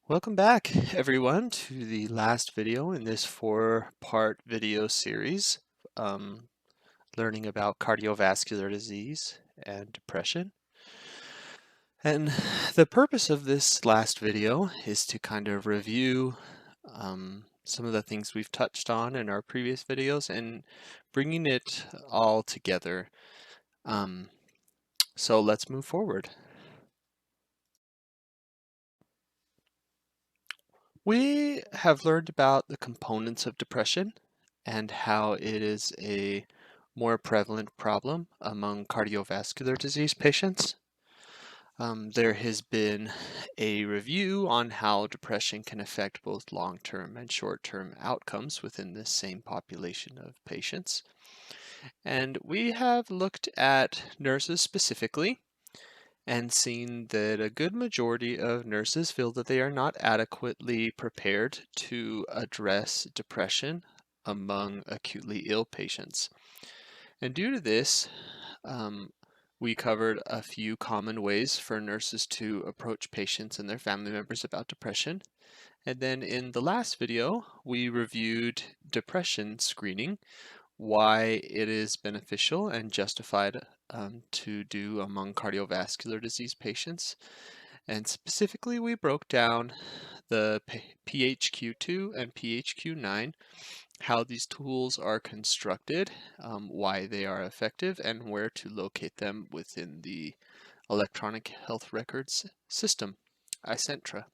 Welcome back, everyone, to the last video in this four-part video series, um, learning about cardiovascular disease and depression. And the purpose of this last video is to kind of review some of the things we've touched on in our previous videos and bringing it all together. So let's move forward. We have learned about the components of depression and how it is a more prevalent problem among cardiovascular disease patients. There has been a review on how depression can affect both long-term and short-term outcomes within this same population of patients. And we have looked at nurses specifically and seen that a good majority of nurses feel that they are not adequately prepared to address depression among acutely ill patients. And due to this, we covered a few common ways for nurses to approach patients and their family members about depression. And then in the last video, we reviewed depression screening, why it is beneficial and justified to do among cardiovascular disease patients. And specifically, we broke down the PHQ2 and PHQ9, how these tools are constructed, why they are effective, and where to locate them within the electronic health records system, iCentra.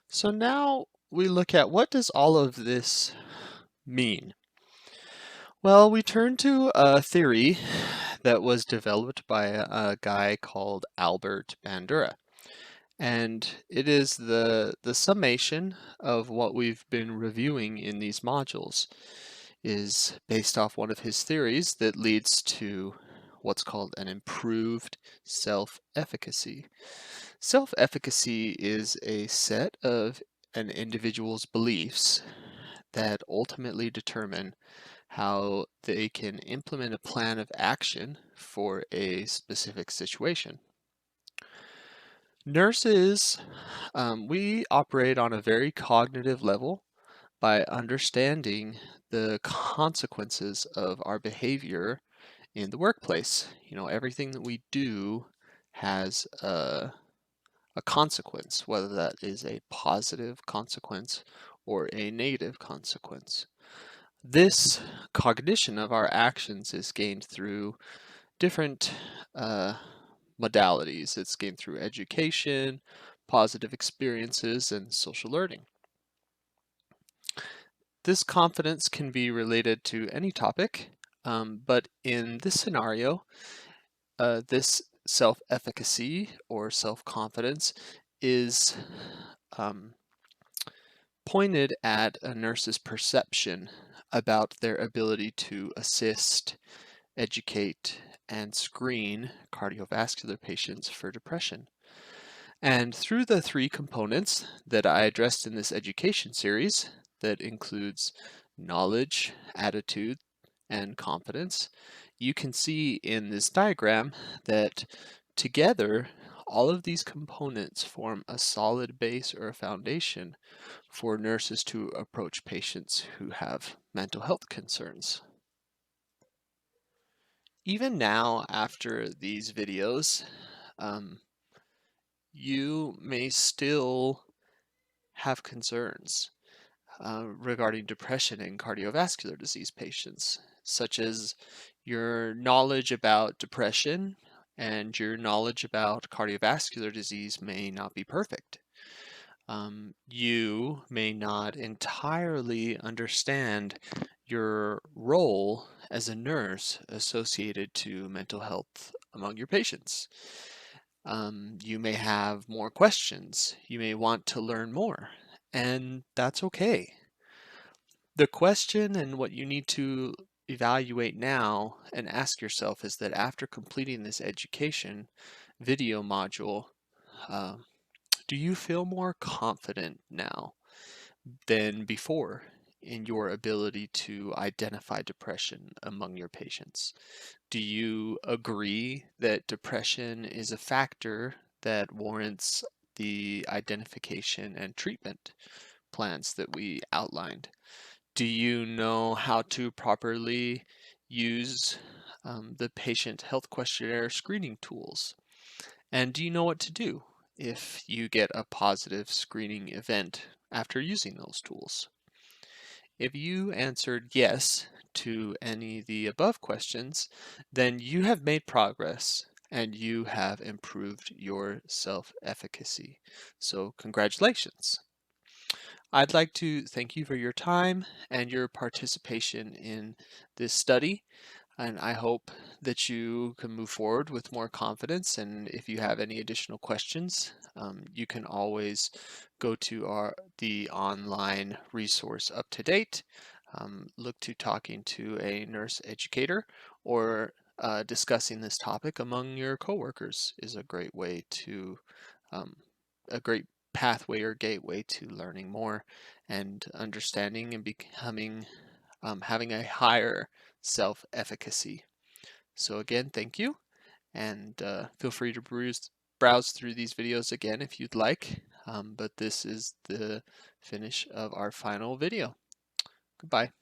So now we look at what does all of this mean? Well, we turn to a theory that was developed by a guy called Albert Bandura. And it is the summation of what we've been reviewing in these modules is based off one of his theories that leads to what's called an improved self-efficacy. Self-efficacy is a set of an individual's beliefs that ultimately determine how they can implement a plan of action for a specific situation. Nurses, we operate on a very cognitive level by understanding the consequences of our behavior in the workplace. Everything that we do has a consequence, whether that is a positive consequence or a negative consequence. This cognition of our actions is gained through different modalities. It's gained through education, positive experiences, and social learning. This confidence can be related to any topic, but in this scenario, this self-efficacy or self-confidence is pointed at a nurse's perception about their ability to assist, educate, and screen cardiovascular patients for depression. And through the three components that I addressed in this education series, that includes knowledge, attitude, and confidence, you can see in this diagram that together, all of these components form a solid base or a foundation for nurses to approach patients who have mental health concerns. Even now, after these videos, you may still have concerns regarding depression in cardiovascular disease patients, such as your knowledge about depression and your knowledge about cardiovascular disease may not be perfect. You may not entirely understand your role as a nurse associated to mental health among your patients. You may have more questions. You may want to learn more, and that's okay. The question and what you need to evaluate now and ask yourself is that after completing this education video module, do you feel more confident now than before in your ability to identify depression among your patients? Do you agree that depression is a factor that warrants the identification and treatment plans that we outlined. Do you know how to properly use the patient health questionnaire screening tools? And do you know what to do if you get a positive screening event after using those tools? If you answered yes to any of the above questions, then you have made progress and you have improved your self-efficacy. So congratulations. I'd like to thank you for your time and your participation in this study. And I hope that you can move forward with more confidence. And if you have any additional questions, you can always go to the online resource Up to Date. Look to talking to a nurse educator or discussing this topic among your coworkers is a great way to um, a great pathway or gateway to learning more and understanding and becoming having a higher self-efficacy. So again, thank you, and feel free to browse through these videos again if you'd like. But this is the finish of our final video. Goodbye.